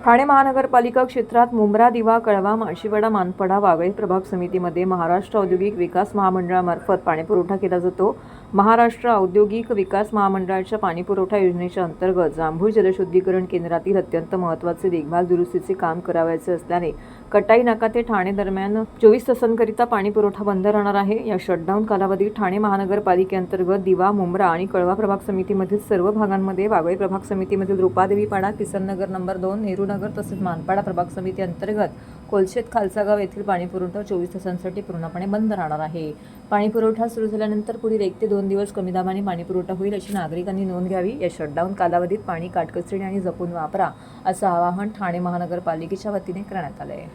ठाणे महानगरपालिका क्षेत्रात मुंब्रा, दिवा, कळवा, माळशिवाडा, मानपडा, वागळे प्रभाग समितीमध्ये महाराष्ट्र औद्योगिक विकास महामंडळामार्फत पाणीपुरवठा केला जातो. महाराष्ट्र औद्योगिक विकास महामंडळाच्या पाणीपुरवठा योजनेच्या अंतर्गत जांभूळ जलशुद्धीकरण केंद्रातील अत्यंत महत्त्वाचे देखभाल दुरुस्तीचे काम करावयाचे असल्याने कटाई नाका ते ठाणे दरम्यान 24 तासांकरिता पाणीपुरवठा बंद राहणार आहे. या शटडाऊन कालावधीत ठाणे महानगरपालिकेअंतर्गत दिवा, मुंब्रा आणि कळवा प्रभाग समितीमधील सर्व भागांमध्ये, वागळे प्रभाग समितीमधील रूपादेवीपाडा, किसननगर नंबर 2, नेहरूनगर तसेच मानपाडा प्रभाग समिती अंतर्गत कोलशेत, खालसा गाव येथील पाणीपुरवठा 24 तासांसाठी पूर्णपणे बंद राहणार आहे. पाणीपुरवठा सुरू झाल्यानंतर पुढील 1 ते 2 दिवस कमी दाबाने पाणीपुरवठा होईल अशी नागरिकांनी नोंद घ्यावी. या शटडाऊन कालावधीत पाणी काटकसरीने आणि जपून वापरा असं आवाहन ठाणे महानगरपालिकेच्या वतीने करण्यात आले आहे.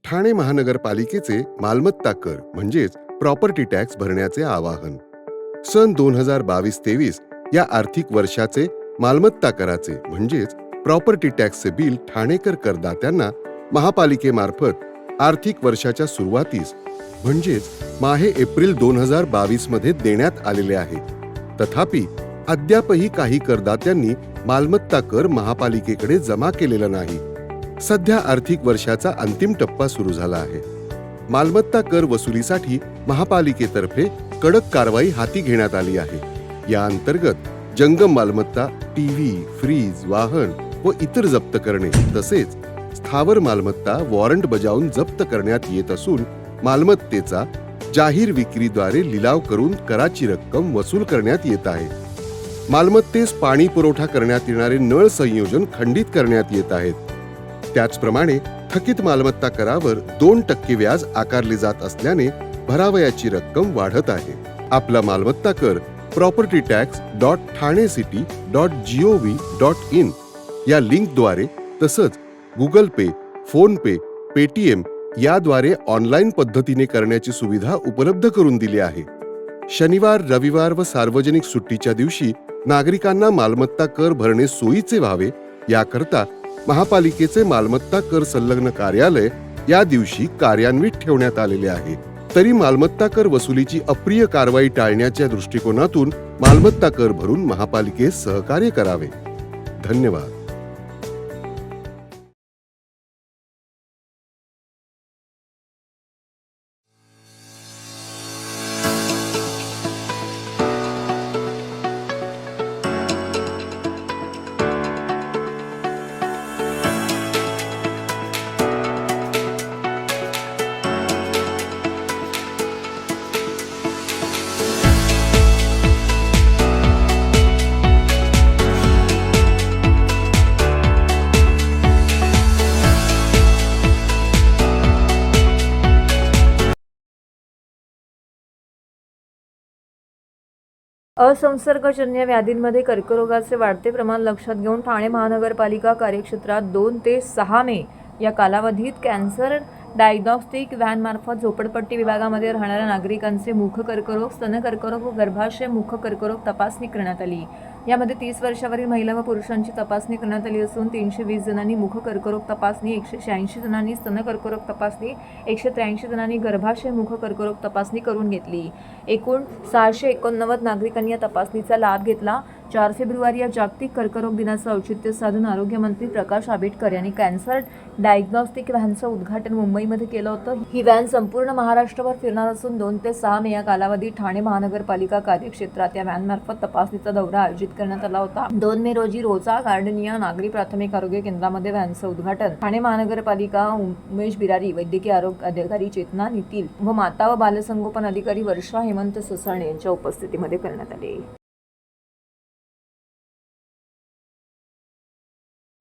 ठाणे महानगरपालिकेचे मालमत्ता कर म्हणजेच प्रॉपर्टी टॅक्स भरण्याचे आवाहन. सन 2022-23 या आर्थिक वर्षाचे मालमत्ता कराचे म्हणजेच प्रॉपर्टी टॅक्सचे बिल ठाणेकर करदात्यांना महापालिकेमार्फत आर्थिक वर्षाच्या सुरुवातीस म्हणजेच माहे एप्रिल 2022 मध्ये देण्यात आलेले आहे. तथापि अद्यापही काही करदात्यांनी मालमत्ता कर महापालिकेकडे जमा केलेला नाही. सध्या आर्थिक वर्षाचा अंतिम टप्पा सुरू झाला आहे. मालमत्ता कर वसुलीसाठी महापालिकेतर्फे कडक कारवाई हाती घेण्यात आली आहे. या अंतर्गत जंगम मालमत्ता, टीव्ही, फ्रीज, वाहन व इतर जप्त करणे तसेच स्थावर मालमत्ता वॉरंट बजावून जप्त करण्यात येत असून मालमत्तेचा जाहीर विक्रीद्वारे लिलाव करून कराची रक्कम वसूल करण्यात येत आहे. मालमत्तेस पाणी पुरवठा करण्यात येणारे नळ संयोजन खंडित करण्यात येत आहेत. त्याचप्रमाणे थकीत मालमत्ता करावर 2% व्याज आकारले जात असल्याने भरावयाची रक्कम वाढत आहे. आपला मालमत्ता कर propertytax.thanecity.gov.in या लिंकद्वारे तसंच गुगल पे, फोन पे, पेटीएम याद्वारे ऑनलाईन पद्धतीने करण्याची सुविधा उपलब्ध करून दिली आहे. शनिवार, रविवार व सार्वजनिक सुट्टीच्या दिवशी नागरिकांना मालमत्ता कर भरणे सोयीचे व्हावे याकरता महापालिकेचे मालमत्ता कर संलग्न कार्यालय या दिवशी कार्यान्वित ठेवण्यात आलेले आहे. तरी मालमत्ता कर वसुलीची अप्रिय कारवाई टाळण्याच्या दृष्टिकोनातून मालमत्ता कर भरून महापालिकेस सहकार्य करावे. धन्यवाद. असंसर्गजन्य व्याधींमध्ये कर्करोगाचे वाढते प्रमाण लक्षात घेऊन ठाणे महानगरपालिका कार्यक्षेत्रात 2 ते 6 मे या कालावधीत कॅन्सर डायग्नॉस्टिक व्हॅनमार्फत झोपडपट्टी विभागामध्ये राहणाऱ्या नागरिकांचे मुख कर्करोग, स्तन कर्करोग व गर्भाशय मुख कर्करोग तपासणी करण्यात आली. यामध्ये 30 वर्षावरील महिला व पुरुषांची तपासणी करण्यात आली असून 320 जणांनी मुख कर्करोग तपासणी, 186 जणांनी स्तन कर्करोग तपासणी, 183 जणांनी गर्भाशय मुख कर्करोग तपासणी करून घेतली. एकूण 689 नागरिकांनी या तपासणीचा लाभ घेतला. 4 फेब्रुवारी या जागतिक कर्करोग दिनाचं औचित्य साधून आरोग्यमंत्री प्रकाश आंबेडकर यांनी कॅन्सर डायग्नॉस्टिक व्हॅनचं उद्घाटन मुंबईमध्ये केलं होतं. ही व्हॅन संपूर्ण महाराष्ट्रभर फिरणार असून 2 ते 6 मे या कालावधीत ठाणे महानगरपालिका कार्यक्षेत्रात या व्हॅनमार्फत तपासणीचा दौरा आयोजित करण्यात आला होता. 2 मे रोजी रोजा गार्डनिया नागरी प्राथमिक आरोग्य केंद्रामध्ये व्हॅनचं उद्घाटन ठाणे महानगरपालिका उमेश बिरारी, वैद्यकीय आरोग्य अधिकारी चेतना नितील व माता व बालसंगोपन अधिकारी वर्षा हेमंत ससाणे यांच्या उपस्थितीमध्ये करण्यात आले.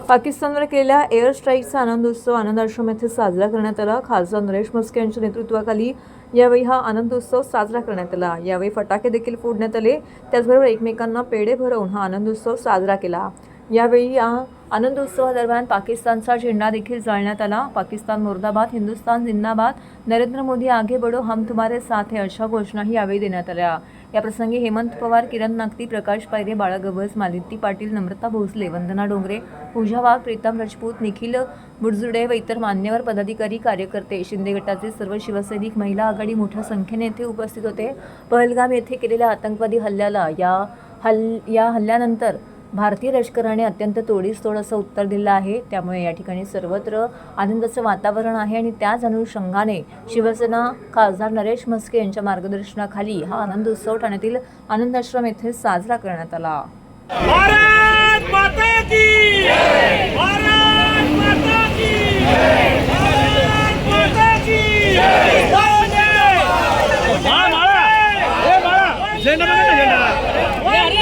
पाकिस्तानवर केलेल्या एअर स्ट्राईकचा आनंदोत्सव आनंद आश्रम येथे साजरा करण्यात आला. खासदार नरेश म्हस्के यांच्या नेतृत्वाखाली यावेळी हा आनंदोत्सव साजरा करण्यात आला. यावेळी फटाके देखील फोडण्यात आले. त्याचबरोबर एकमेकांना पेढे भरवून हा आनंदोत्सव साजरा केला. यावेळी या आनंदोत्सवादरम्यान पाकिस्तानचा झेंडा देखील जाळण्यात आला. पाकिस्तान मुर्दाबाद, हिंदुस्तान जिंदाबाद, नरेंद्र मोदी आगे बढो, हम तुम्हारे साथ है अशा घोषणाही यावेळी देण्यात आल्या. याप्रसंगी हेमंत पवार, किरण नागती, प्रकाश पायरे, बाळा गवस, मालिती पाटील, नम्रता भोसले, वंदना डोंगरे, पूजा वाघ, प्रीतम राजपूत, निखिल बुडजुडे व इतर मान्यवर पदाधिकारी, कार्यकर्ते, शिंदे गटाचे सर्व शिवसैनिक, महिला आघाडी मोठ्या संख्येने येथे उपस्थित होते. पहलगाम येथे केलेल्या आतंकवादी हल्ल्याला या या हल्ल्यानंतर भारतीय लष्कराने अत्यंत तोडीस-तोड असं उत्तर दिलं आहे. त्यामुळे या ठिकाणी सर्वत्र आनंदाचं वातावरण आहे आणि त्याच अनुषंगाने शिवसेना खासदार नरेश म्हस्के यांच्या मार्गदर्शनाखाली हा आनंद उत्सव ठाण्यातील आनंद आश्रम येथे साजरा करण्यात आला. भारत माता की जय, भारत माता की जय, भारत माता की जय. माळा ए माळा झेंडा बघा झेंडा. भारत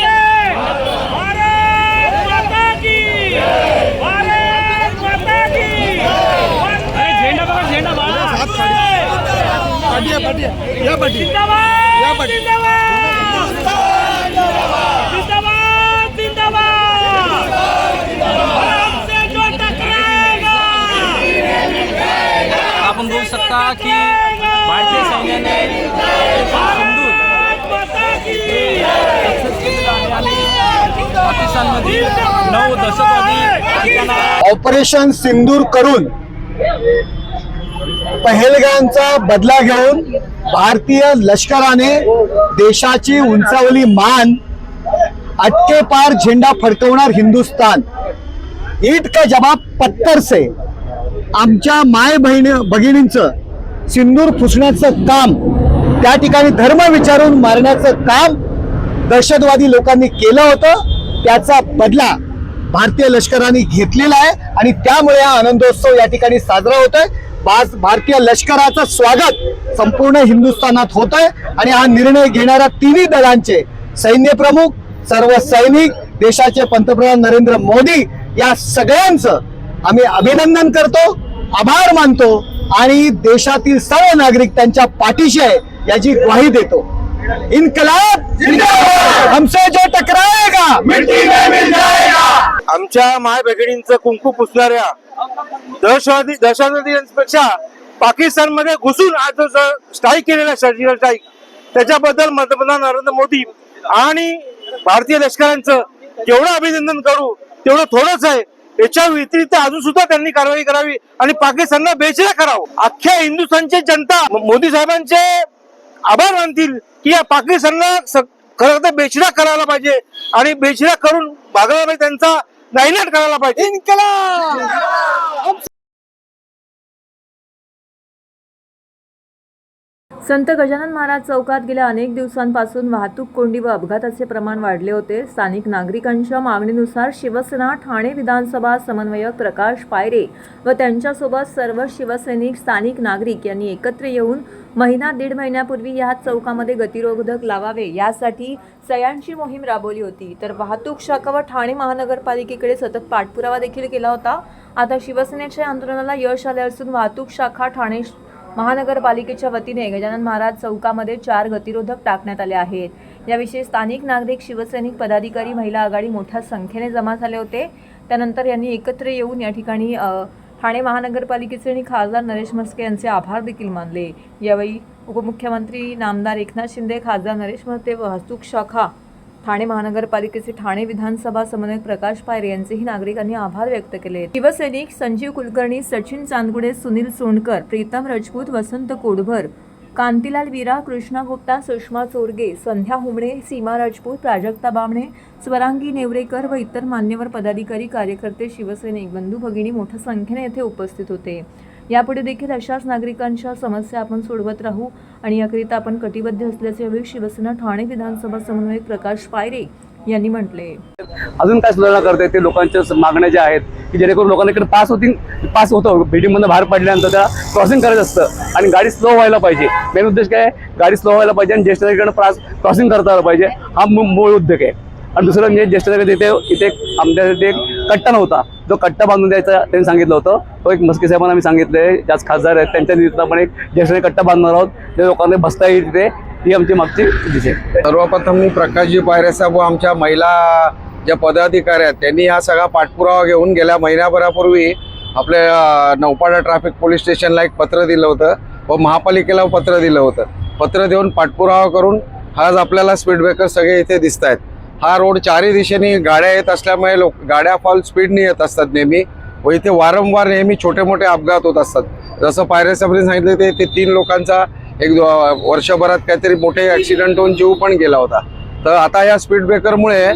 माता की जय, भारत माता की जय. झेंडा बघा झेंडा माळा. पाठी या पाठी जिंदाबाद या पाठी आपण बोलू शकता की भारतीय सैन्याने सिंधूर पाकिस्तानमध्ये 9 दहशतवादी ऑपरेशन सिंदूर करून पहलगामचा बदला घेऊन भारतीय लष्कराने देशाची उंचावली मान, अटके पार झेंडा फडकवणार हिंदुस्तान. ईट का जवाब पत्थर से आमच्या माय भगिनींचं सिंदूर पुसण्याचं काम, त्या ठिकाणी धर्म विचारून मारण्याचं काम दहशतवादी लोकांनी केलं होतं. त्याचा बदला भारतीय लष्कराने घेतलेला आहे आणि त्यामुळे हा आनंदोत्सव या ठिकाणी साजरा होतोय. भारतीय लष्कराचं स्वागत संपूर्ण हिंदुस्थानात होत आहे आणि हा निर्णय घेणाऱ्या तिन्ही दलांचे सैन्य प्रमुख, सर्व सैनिक, देशाचे पंतप्रधान नरेंद्र मोदी या सगळ्यांचं आम्ही अभिनंदन करतो, आभार मानतो आणि देशातील सर्व नागरिक त्यांच्या पाठीशी आहे याची ग्वाही देतो. इन्कलाब जिंदाबाद, हमसे जो टकराएगा मिट्टी में मिल जाएगा. आमच्या माय भगिनींचं कुंकू पुसणाऱ्या दहशतवाद्यांपेक्षा पाकिस्तानमध्ये घुसून आज जो स्ट्राईक केलेला सर्जिकल स्ट्राईक, त्याच्याबद्दल पंतप्रधान नरेंद्र मोदी आणि भारतीय लष्करांचं जेवढं अभिनंदन करू तेवढं थोडंच आहे. याच्या व्यतिरिक्त अजून सुद्धा त्यांनी कारवाई करावी आणि पाकिस्तानला बेचिरा करावं. अख्ख्या हिंदुस्थानची जनता मोदी साहेबांचे आभार मानतील की या पाकिस्तानला खरं तर बेचिरा करायला पाहिजे आणि बेचिरा करून भागायला पाहिजे, त्यांचा नायनाट करायला पाहिजे. इन्कलाब. संत गजानन महाराज चौकात गेल्या अनेक दिवसांपासून वाहतूक कोंडी व अपघाताचे प्रमाण वाढले होते. स्थानिक नागरिकांच्या मागणीनुसार शिवसेना ठाणे विधानसभा समन्वयक प्रकाश पायरे व त्यांच्यासोबत सर्व शिवसैनिक, स्थानिक नागरिक यांनी एकत्र येऊन दीड महिन्यापूर्वी या चौकामध्ये गतिरोधक लावावे यासाठी सह्यांची मोहीम राबवली होती. तर वाहतूक शाखा व ठाणे महानगरपालिकेकडे सतत पाठपुरावा देखील केला होता. आता शिवसेनेच्या आंदोलनाला यश आले असून वाहतूक शाखा ठाणे महानगरपालिकेच्या वतीने गजानन महाराज चौकामध्ये 4 गतिरोधक टाकण्यात आले आहेत. याविषयी स्थानिक नागरिक, शिवसैनिक, पदाधिकारी, महिला आघाडी मोठ्या संख्येने जमा झाले होते. त्यानंतर यांनी एकत्र येऊन या ठिकाणी ठाणे महानगरपालिकेचे आणि खासदार नरेश म्हस्के यांचे आभार देखील मानले. यावेळी उपमुख्यमंत्री नामदार एकनाथ शिंदे, खासदार नरेश म्हस्के, वाहतूक शाखा ठाणे महानगरपालिकेचे ठाणे विधानसभा समन्वयक प्रकाश पायरे यांचेही नागरिकांनी आभार व्यक्त केले. शिवसैनिक संजीव कुलकर्णी, सचिन चांदगुडे, सुनील सोनकर, प्रीतम राजपूत, वसंत कोडभर, कांतीलाल वीरा, कृष्णा गुप्ता, सुषमा चोरगे, संध्या हुमणे, सीमा राजपूत, प्राजक्ता बामणे, स्वरांगी नेवरेकर व इतर मान्यवर पदाधिकारी, कार्यकर्ते, शिवसैनिक बंधू भगिनी मोठ्या संख्येने येथे उपस्थित होते. यापुढे देखील अशाच नागरिकांच्या समस्या आपण सोडवत राहू आणि याकरिता आपण कटिबद्ध असल्याचे यावेळी शिवसेना ठाणे विधानसभा समन्वयक प्रकाश पायरे यांनी म्हटले. अजून काय सुधारणा करते ते लोकांच्या मागण्या ज्या आहेत की जेणेकरून लोकांना इकडे पास होतो बिल्डिंगमधून बाहेर पडल्यानंतर त्याला क्रॉसिंग करायचं असतं आणि गाडी स्लो व्हायला पाहिजे. मेन उद्देश काय आहे, गाडी स्लो व्हायला पाहिजे आणि ज्येष्ठ नागरिकांना क्रॉसिंग करता आलं पाहिजे, हा मूळ उद्योग आहे. आणि दुसरं म्हणजे ज्येष्ठ नागरिक इथे आमच्यासाठी एक कट्टा नव्हता, जो कट्टा बांधून द्यायचा त्यांनी सांगितलं होतं. तो एक म्हस्के साहेबांना आम्ही सांगितलंय, ज्याच खासदार आहेत त्यांच्या नेतृत्वात आपण एक ज्येष्ठ कट्टा बांधणार आहोत, जे लोकांना बसता येईल तिथे. ही आमची मागची दिशा आहे. सर्वप्रथम मी प्रकाशजी पायरे साहेब व आमच्या महिला ज्या पदाधिकारी आहेत त्यांनी हा सगळा पाठपुरावा घेऊन गेल्या महिन्याभरापूर्वी आपल्या नौपाडा ट्रॅफिक पोलीस स्टेशनला एक पत्र दिलं होतं व महापालिकेला पत्र दिलं होतं. पत्र देऊन पाठपुरावा करून आज आपल्याला स्पीड ब्रेकर सगळे इथे दिसत आहेत. हा रोड चारही दिशेने गाड्या येत असल्यामुळे गाड्या फॉल स्पीडने येत असतात नेहमी व इथे वारंवार नेहमी छोटे मोठे अपघात होत असतात. जसं पायरे साहेबांनी सांगितलं ते 3 लोकांचा एक वर्षभरात काहीतरी मोठे ॲक्सिडेंट होऊन जीव पण गेला होता. तर आता या स्पीड ब्रेकरमुळे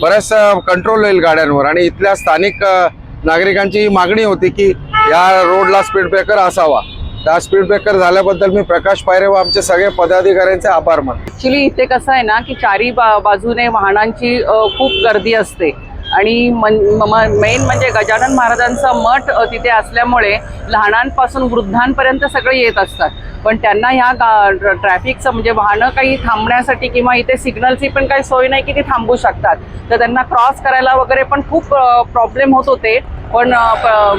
बऱ्याच कंट्रोल होईल गाड्यांवर आणि इथल्या स्थानिक नागरिकांची मागणी होती की या रोडला स्पीड ब्रेकर असावा. त्या स्पीड ब्रेकर झाल्याबद्दल मी प्रकाश पायरे व आमचे सगळे पदाधिकाऱ्यांचे आभार मानतो. ॲक्च्युली इथे कसं आहे ना की चारी बाजूने वाहनांची खूप गर्दी असते आणि मेन म्हणजे गजानन महाराजांचा मठ तिथे असल्यामुळे लहानांपासून वृद्धांपर्यंत सगळे येत असतात. पण त्यांना ह्या ट्रॅफिकचं म्हणजे वाहनं काही थांबण्यासाठी किंवा इथे सिग्नलची पण काही सोय नाही की ती थांबू शकतात. तर त्यांना क्रॉस करायला वगैरे पण खूप प्रॉब्लेम होत होते. पण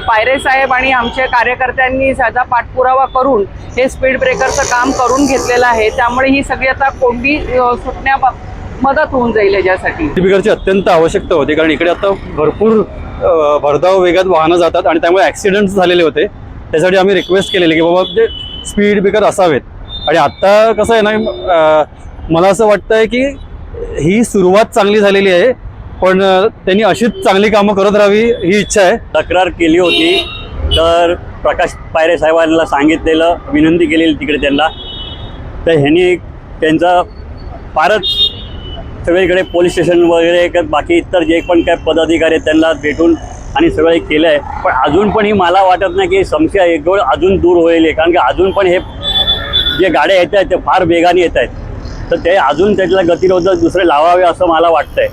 पायरे साहेब आणि आमच्या कार्यकर्त्यांनी त्याचा पाठपुरावा करून हे स्पीड ब्रेकरचं काम करून घेतलेलं आहे. त्यामुळे ही सगळी आता कोंडी सुटण्या मदत होऊन जाईल याच्यासाठी. स्पीड ब्रेकरची अत्यंत आवश्यकता होती कारण इकडे आता भरपूर भरधाव वेगात वाहनं जातात आणि त्यामुळे ॲक्सिडेंट्स झालेले होते. त्यासाठी आम्ही रिक्वेस्ट केलेली की बाबा जे स्पीड ब्रेकर असावेत. आणि आत्ता कसं आहे ना, मला असं वाटतंय की ही सुरुवात चांगली झालेली आहे पण त्यांनी अशीच चांगली कामं करत राहावी ही इच्छा आहे. तक्रार केली होती तर प्रकाश पायरे साहेबांना सांगितलेलं, विनंती केलेली तिकडे त्यांना. तर ह्यांनी त्यांचा फारच सगळीकडे पोलीस स्टेशन वगैरे बाकी इतर जे पण काय पदाधिकारी आहेत त्यांना भेटून आणि सगळं केलं आहे. पण अजून पण ही मला वाटत नाही की समस्या एक वेळ अजून दूर होईल. कारण की अजून पण हे जे गाड्या येत आहेत ते फार वेगाने येत आहेत. तर ते अजून त्यातला गतिरोधक दुसरे लावावे असं मला वाटतंय.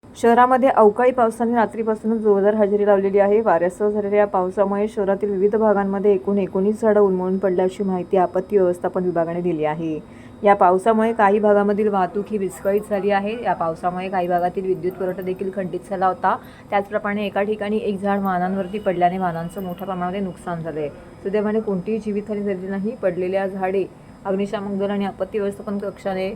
शहरामध्ये अवकाळी पावसाने रात्रीपासूनच जोरदार हजेरी लावलेली आहे. वाऱ्यासह झालेल्या या पावसामुळे शहरातील विविध भागांमध्ये एकूण 19 झाडं उन्मळून पडल्याची माहिती आपत्ती व्यवस्थापन विभागाने दिली आहे. या पावसामुळे काही भागामधील वाहतूक ही विस्कळीत झाली आहे. या पावसामुळे काही भागातील विद्युत पुरवठा देखील खंडित झाला होता. त्याचप्रमाणे एका ठिकाणी एक झाड वाहनांवरती पडल्याने वाहनांचं मोठ्या प्रमाणात नुकसान झाले. सुदैवाने कोणतीही जीवितहानी झालेली नाही. पडलेल्या झाडे अग्निशामक दल आणि आपत्ती व्यवस्थापन कक्षाने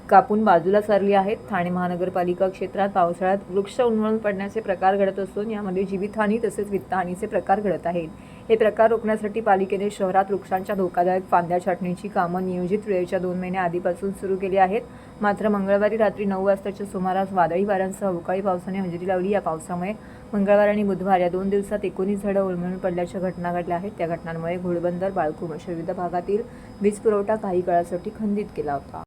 कापून बाजूला सारली आहेत. ठाणे महानगरपालिका क्षेत्रात पावसाळ्यात वृक्ष उन्मळून पडण्याचे प्रकार घडत असून यामध्ये जीवितहानी तसेच वित्तहानीचे प्रकार घडत आहेत. हे प्रकार रोखण्यासाठी पालिकेने शहरात वृक्षांच्या धोकादायक फांद्या छाटणीची कामं नियोजित वेळेच्या 2 महिने आधीपासून सुरू केली आहेत. मात्र मंगळवारी रात्री 9 वाजताच्या सुमारास वादळी वाऱ्यांसह अवकाळी पावसाने हजेरी लावली. या पावसामुळे मंगळवार आणि बुधवार या 2 दिवसात 19 झाडं उन्मळून पडल्याच्या घटना घडल्या आहेत. त्या घटनांमुळे घोडबंदर, बाळकूम अशा विविध भागातील वीज पुरवठा काही काळासाठी खंडित केला होता.